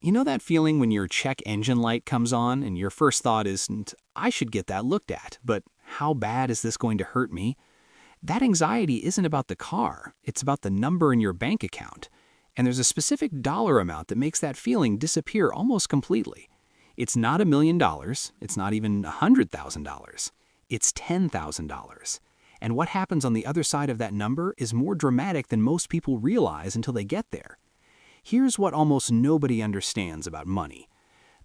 You know that feeling when your check engine light comes on and your first thought isn't, I should get that looked at, but how bad is this going to hurt me? That anxiety isn't about the car, it's about the number in your bank account. And there's a specific dollar amount that makes that feeling disappear almost completely. It's not $1 million, it's not even $100,000. It's $10,000. And what happens on the other side of that number is more dramatic than most people realize until they get there. Here's what almost nobody understands about money.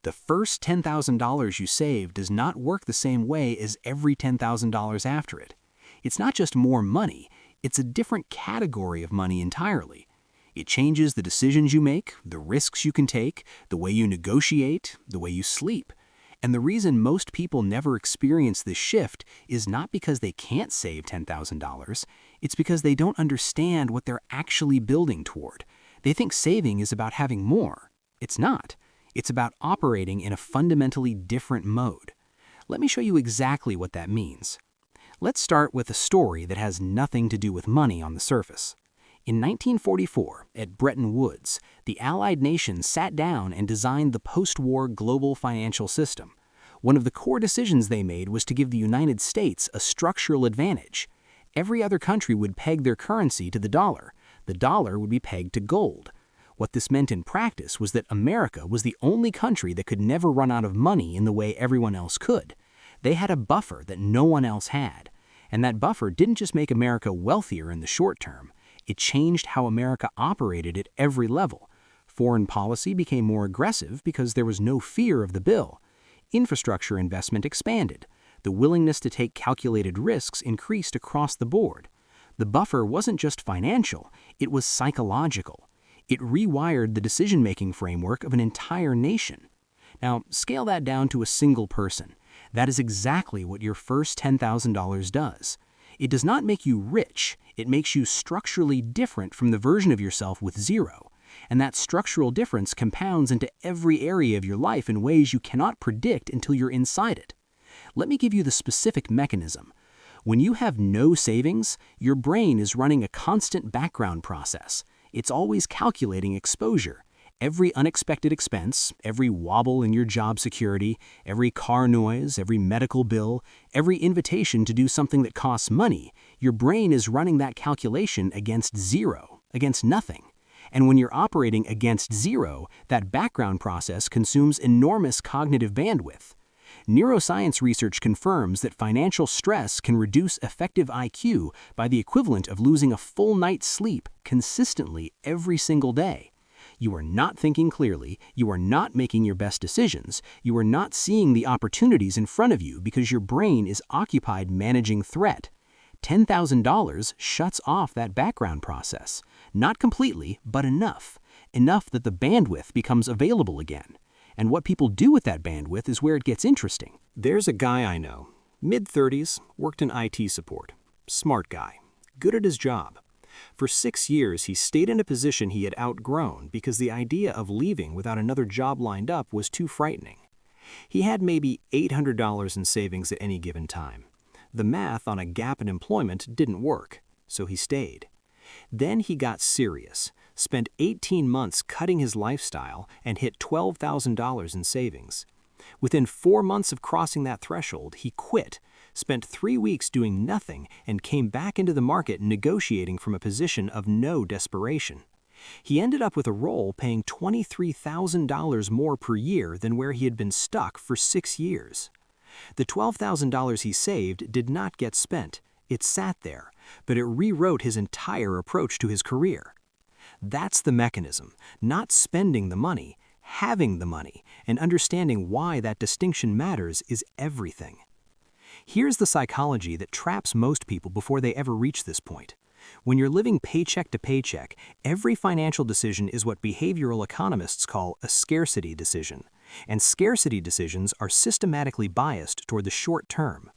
The first $10,000 you save does not work the same way as every $10,000 after it. It's not just more money, it's a different category of money entirely. It changes the decisions you make, the risks you can take, the way you negotiate, the way you sleep. And the reason most people never experience this shift is not because they can't save $10,000, it's because they don't understand what they're actually building toward. They think saving is about having more. It's not. It's about operating in a fundamentally different mode. Let me show you exactly what that means. Let's start with a story that has nothing to do with money on the surface. In 1944, at Bretton Woods, the Allied nations sat down and designed the post-war global financial system. One of the core decisions they made was to give the United States a structural advantage. Every other country would peg their currency to the dollar. The dollar would be pegged to gold. What this meant in practice was that America was the only country that could never run out of money in the way everyone else could. They had a buffer that no one else had. And that buffer didn't just make America wealthier in the short term. It changed how America operated at every level. Foreign policy became more aggressive because there was no fear of the bill. Infrastructure investment expanded. The willingness to take calculated risks increased across the board. The buffer wasn't just financial, it was psychological. It rewired the decision-making framework of an entire nation. Now, scale that down to a single person. That is exactly what your first $10,000 does. It does not make you rich, it makes you structurally different from the version of yourself with zero. And that structural difference compounds into every area of your life in ways you cannot predict until you're inside it. Let me give you the specific mechanism. When you have no savings, your brain is running a constant background process. It's always calculating exposure. Every unexpected expense, every wobble in your job security, every car noise, every medical bill, every invitation to do something that costs money, your brain is running that calculation against zero, against nothing. And when you're operating against zero, that background process consumes enormous cognitive bandwidth. Neuroscience research confirms that financial stress can reduce effective IQ by the equivalent of losing a full night's sleep consistently every single day. You are not thinking clearly, you are not making your best decisions, you are not seeing the opportunities in front of you because your brain is occupied managing threat. $10,000 shuts off that background process. Not completely, but enough. Enough that the bandwidth becomes available again. And what people do with that bandwidth is where it gets interesting. There's a guy I know, mid-30s, worked in IT support. Smart guy, good at his job. For 6 years, he stayed in a position he had outgrown because the idea of leaving without another job lined up was too frightening. He had maybe $800 in savings at any given time. The math on a gap in employment didn't work, so he stayed. Then he got serious, spent 18 months cutting his lifestyle, and hit $12,000 in savings. Within 4 months of crossing that threshold, he quit, spent 3 weeks doing nothing, and came back into the market negotiating from a position of no desperation. He ended up with a role paying $23,000 more per year than where he had been stuck for 6 years. The $12,000 he saved did not get spent. It sat there, but it rewrote his entire approach to his career. That's the mechanism, not spending the money, having the money, and understanding why that distinction matters is everything. Here's the psychology that traps most people before they ever reach this point. When you're living paycheck to paycheck, every financial decision is what behavioral economists call a scarcity decision. And scarcity decisions are systematically biased toward the short term.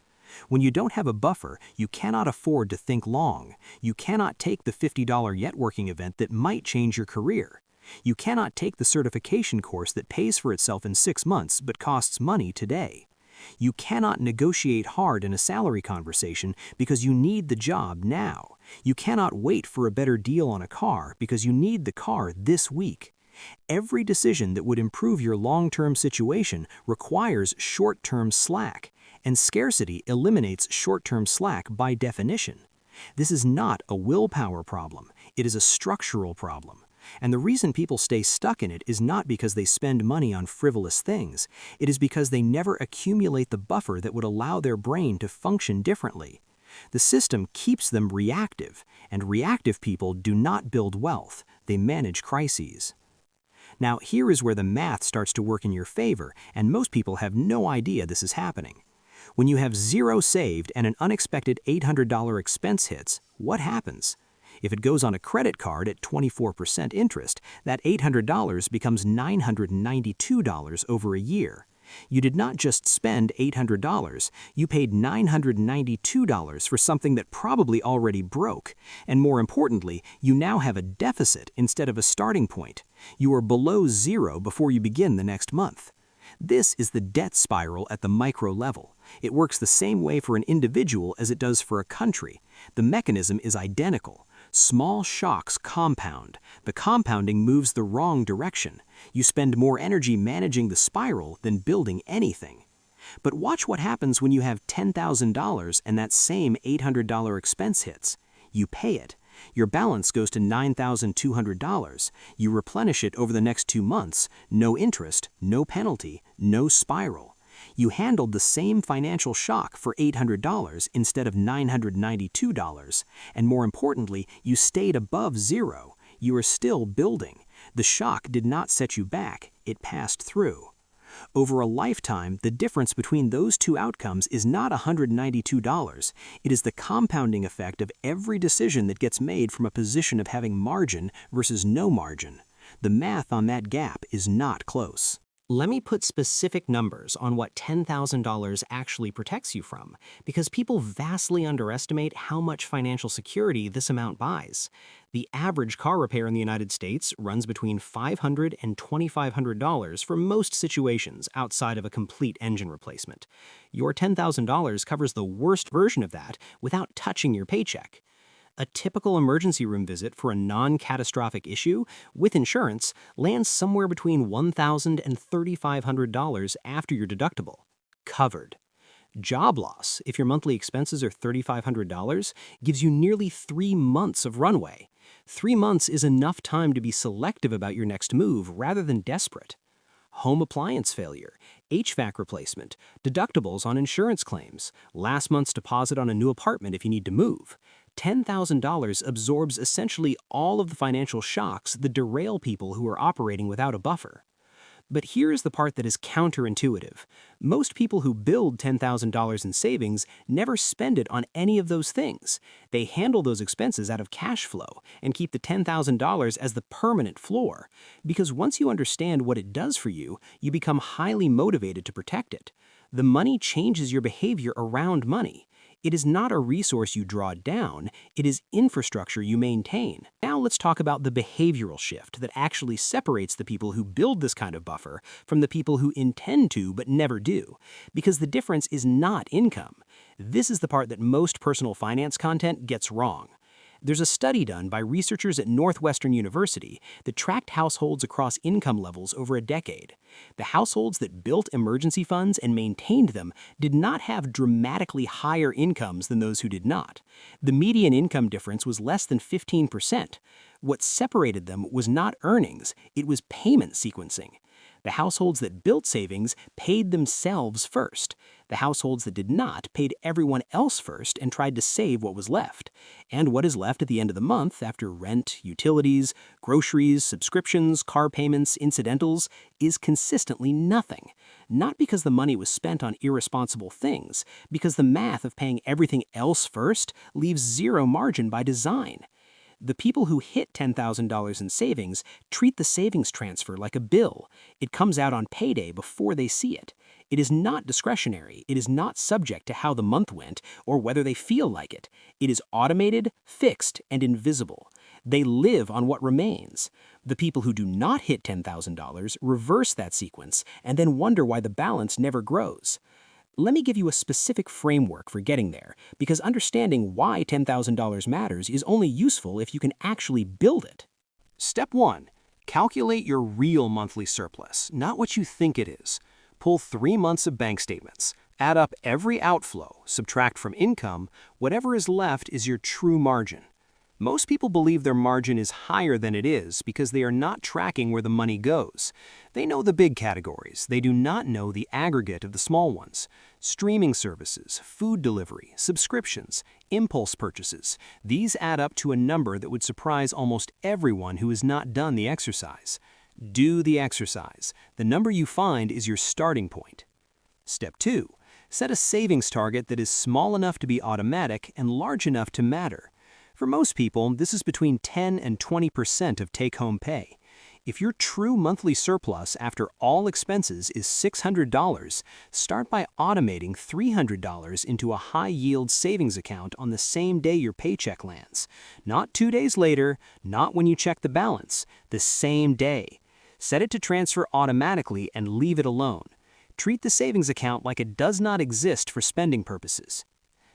When you don't have a buffer, you cannot afford to think long. You cannot take the $50 networking event that might change your career. You cannot take the certification course that pays for itself in 6 months but costs money today. You cannot negotiate hard in a salary conversation because you need the job now. You cannot wait for a better deal on a car because you need the car this week. Every decision that would improve your long-term situation requires short-term slack, and scarcity eliminates short-term slack by definition. This is not a willpower problem, it is a structural problem. And the reason people stay stuck in it is not because they spend money on frivolous things, it is because they never accumulate the buffer that would allow their brain to function differently. The system keeps them reactive, and reactive people do not build wealth, they manage crises. Now, here is where the math starts to work in your favor, and most people have no idea this is happening. When you have zero saved and an unexpected $800 expense hits, what happens? If it goes on a credit card at 24% interest, that $800 becomes $992 over a year. You did not just spend $800, you paid $992 for something that probably already broke. And more importantly, you now have a deficit instead of a starting point. You are below zero before you begin the next month. This is the debt spiral at the micro level. It works the same way for an individual as it does for a country. The mechanism is identical. Small shocks compound. The compounding moves the wrong direction. You spend more energy managing the spiral than building anything. But watch what happens when you have $10,000 and that same $800 expense hits. You pay it. Your balance goes to $9,200. You replenish it over the next 2 months. No interest, no penalty, no spiral. You handled the same financial shock for $800 instead of $992, and more importantly, you stayed above zero. You are still building. The shock did not set you back, it passed through. Over a lifetime, the difference between those two outcomes is not $192. It is the compounding effect of every decision that gets made from a position of having margin versus no margin. The math on that gap is not close. Let me put specific numbers on what $10,000 actually protects you from, because people vastly underestimate how much financial security this amount buys. The average car repair in the United States runs between $500 and $2,500 for most situations outside of a complete engine replacement. Your $10,000 covers the worst version of that without touching your paycheck. A typical emergency room visit for a non-catastrophic issue with insurance lands somewhere between $1,000 and $3,500 after your deductible. Covered. Job loss, if your monthly expenses are $3,500, gives you nearly 3 months of runway. 3 months is enough time to be selective about your next move rather than desperate. Home appliance failure, HVAC replacement, deductibles on insurance claims, last month's deposit on a new apartment if you need to move. $10,000 absorbs essentially all of the financial shocks that derail people who are operating without a buffer. But here's the part that is counterintuitive. Most people who build $10,000 in savings never spend it on any of those things. They handle those expenses out of cash flow and keep the $10,000 as the permanent floor. Because once you understand what it does for you, you become highly motivated to protect it. The money changes your behavior around money. It is not a resource you draw down, it is infrastructure you maintain. Now let's talk about the behavioral shift that actually separates the people who build this kind of buffer from the people who intend to but never do, because the difference is not income. This is the part that most personal finance content gets wrong. There's a study done by researchers at Northwestern University that tracked households across income levels over a decade. The households that built emergency funds and maintained them did not have dramatically higher incomes than those who did not. The median income difference was less than 15%. What separated them was not earnings, it was payment sequencing. The households that built savings paid themselves first. The households that did not paid everyone else first and tried to save what was left. And what is left at the end of the month after rent, utilities, groceries, subscriptions, car payments, incidentals is consistently nothing. Not because the money was spent on irresponsible things, because the math of paying everything else first leaves zero margin by design. The people who hit $10,000 in savings treat the savings transfer like a bill. It comes out on payday before they see it. It is not discretionary. It is not subject to how the month went or whether they feel like it. It is automated, fixed, and invisible. They live on what remains. The people who do not hit $10,000 reverse that sequence and then wonder why the balance never grows. Let me give you a specific framework for getting there, because understanding why $10,000 matters is only useful if you can actually build it. Step 1. Calculate your real monthly surplus, not what you think it is. Pull 3 months of bank statements. Add up every outflow, subtract from income. Whatever is left is your true margin. Most people believe their margin is higher than it is because they are not tracking where the money goes. They know the big categories. They do not know the aggregate of the small ones. Streaming services, food delivery, subscriptions, impulse purchases. These add up to a number that would surprise almost everyone who has not done the exercise. Do the exercise. The number you find is your starting point. Step 2. Set a savings target that is small enough to be automatic and large enough to matter. For most people, this is between 10 and 20% of take-home pay. If your true monthly surplus after all expenses is $600, start by automating $300 into a high-yield savings account on the same day your paycheck lands. Not 2 days later, not when you check the balance, the same day. Set it to transfer automatically and leave it alone. Treat the savings account like it does not exist for spending purposes.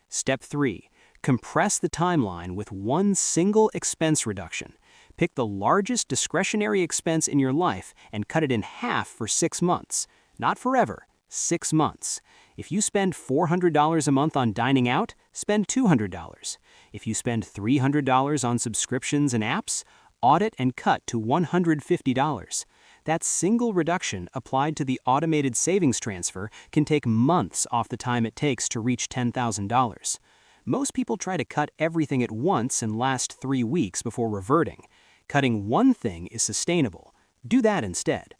Step 3. Compress the timeline with one single expense reduction. Pick the largest discretionary expense in your life and cut it in half for 6 months. Not forever, 6 months. If you spend $400 a month on dining out, spend $200. If you spend $300 on subscriptions and apps, audit and cut to $150. That single reduction applied to the automated savings transfer can take months off the time it takes to reach $10,000. Most people try to cut everything at once and last 3 weeks before reverting. Cutting one thing is sustainable. Do that instead.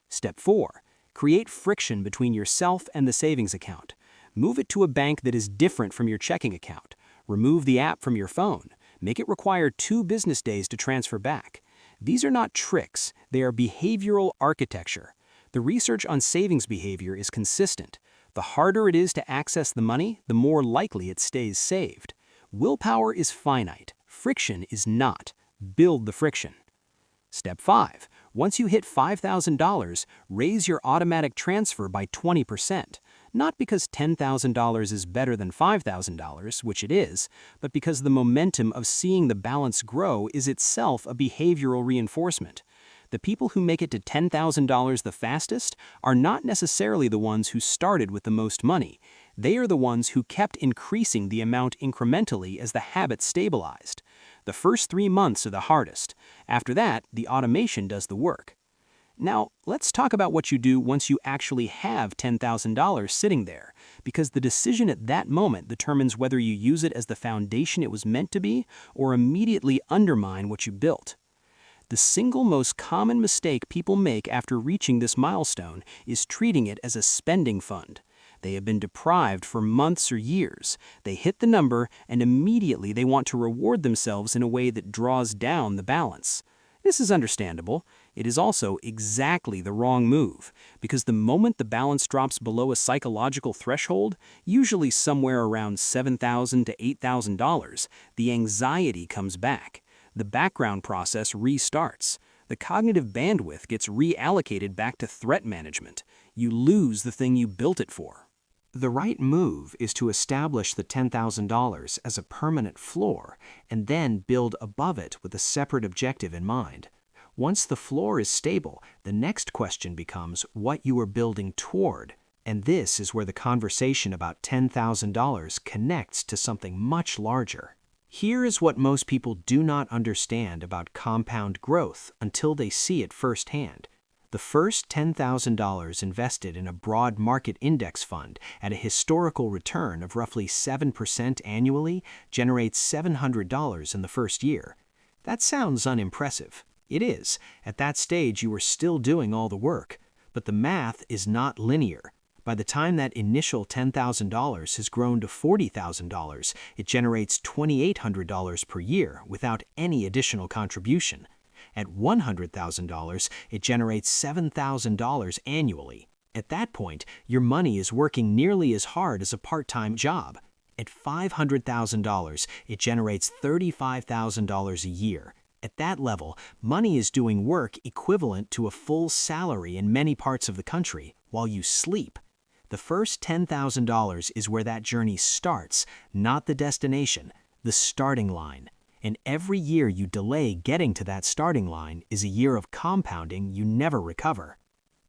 Step 4. Create friction between yourself and the savings account. Move it to a bank that is different from your checking account. Remove the app from your phone. Make it require 2 business days to transfer back. These are not tricks, they are behavioral architecture. The research on savings behavior is consistent. The harder it is to access the money, the more likely it stays saved. Willpower is finite. Friction is not. Build the friction. Step 5. Once you hit $5,000, raise your automatic transfer by 20%. Not because $10,000 is better than $5,000, which it is, but because the momentum of seeing the balance grow is itself a behavioral reinforcement. The people who make it to $10,000 the fastest are not necessarily the ones who started with the most money. They are the ones who kept increasing the amount incrementally as the habit stabilized. The first 3 months are the hardest. After that, the automation does the work. Now, let's talk about what you do once you actually have $10,000 sitting there, because the decision at that moment determines whether you use it as the foundation it was meant to be or immediately undermine what you built. The single most common mistake people make after reaching this milestone is treating it as a spending fund. They have been deprived for months or years. They hit the number and immediately they want to reward themselves in a way that draws down the balance. This is understandable. It is also exactly the wrong move, because the moment the balance drops below a psychological threshold, usually somewhere around $7,000 to $8,000, the anxiety comes back. The background process restarts. The cognitive bandwidth gets reallocated back to threat management. You lose the thing you built it for. The right move is to establish the $10,000 as a permanent floor and then build above it with a separate objective in mind. Once the floor is stable, the next question becomes what you are building toward. And this is where the conversation about $10,000 connects to something much larger. Here is what most people do not understand about compound growth until they see it firsthand. The first $10,000 invested in a broad market index fund at a historical return of roughly 7% annually generates $700 in the first year. That sounds unimpressive. It is. At that stage, you are still doing all the work. But the math is not linear. By the time that initial $10,000 has grown to $40,000, it generates $2,800 per year without any additional contribution. At $100,000, it generates $7,000 annually. At that point, your money is working nearly as hard as a part-time job. At $500,000, it generates $35,000 a year. At that level, money is doing work equivalent to a full salary in many parts of the country while you sleep. The first $10,000 is where that journey starts, not the destination, the starting line. And every year you delay getting to that starting line is a year of compounding you never recover.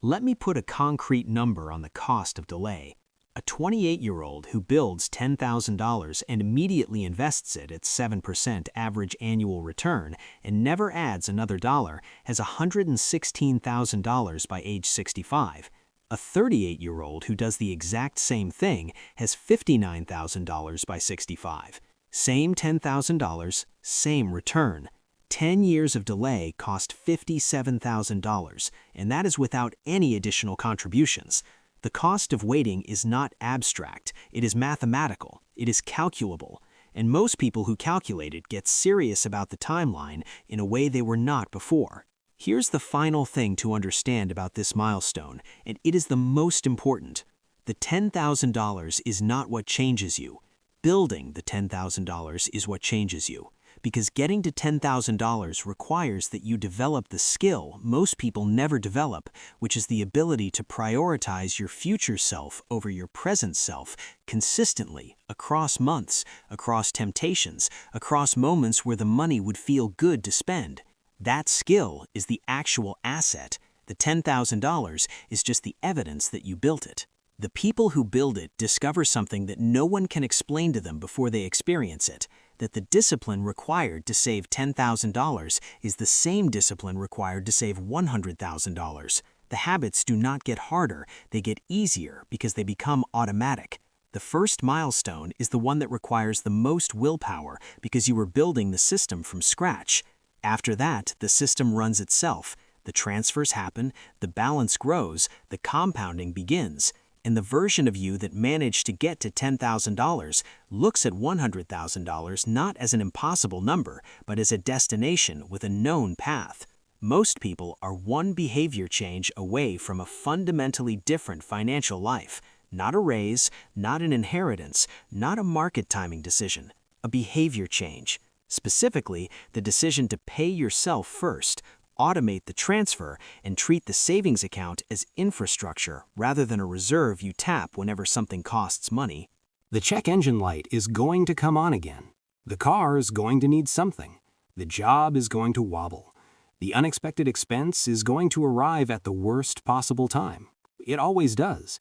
Let me put a concrete number on the cost of delay. A 28-year-old who builds $10,000 and immediately invests it at 7% average annual return and never adds another dollar has $116,000 by age 65. A 38-year-old who does the exact same thing has $59,000 by 65. Same $10,000, same return. 10 years of delay cost $57,000, and that is without any additional contributions. The cost of waiting is not abstract, it is mathematical, it is calculable, and most people who calculate it get serious about the timeline in a way they were not before. Here's the final thing to understand about this milestone, and it is the most important. The $10,000 is not what changes you. Building the $10,000 is what changes you. Because getting to $10,000 requires that you develop the skill most people never develop, which is the ability to prioritize your future self over your present self consistently, across months, across temptations, across moments where the money would feel good to spend. That skill is the actual asset. The $10,000 is just the evidence that you built it. The people who build it discover something that no one can explain to them before they experience it. That the discipline required to save $10,000 is the same discipline required to save $100,000. The habits do not get harder, they get easier because they become automatic. The first milestone is the one that requires the most willpower because you are building the system from scratch. After that, the system runs itself. The transfers happen, the balance grows, the compounding begins. And the version of you that managed to get to $10,000 looks at $100,000 not as an impossible number, but as a destination with a known path. Most people are one behavior change away from a fundamentally different financial life. Not a raise, not an inheritance, not a market timing decision. A behavior change. Specifically, the decision to pay yourself first, automate the transfer, and treat the savings account as infrastructure rather than a reserve you tap whenever something costs money. The check engine light is going to come on again. The car is going to need something. The job is going to wobble. The unexpected expense is going to arrive at the worst possible time. It always does.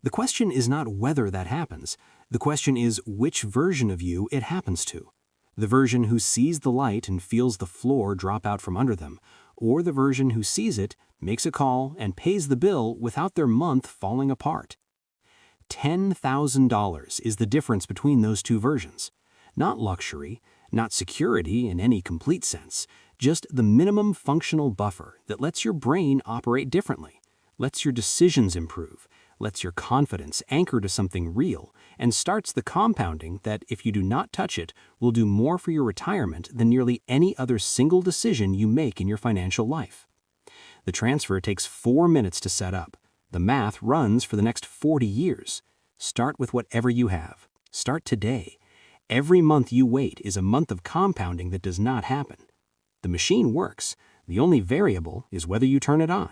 The question is not whether that happens. The question is which version of you it happens to. The version who sees the light and feels the floor drop out from under them, or the version who sees it, makes a call, and pays the bill without their month falling apart. $10,000 is the difference between those two versions. Not luxury, not security in any complete sense, just the minimum functional buffer that lets your brain operate differently, lets your decisions improve, lets your confidence anchor to something real, and starts the compounding that, if you do not touch it, will do more for your retirement than nearly any other single decision you make in your financial life. The transfer takes 4 minutes to set up. The math runs for the next 40 years. Start with whatever you have. Start today. Every month you wait is a month of compounding that does not happen. The machine works. The only variable is whether you turn it on.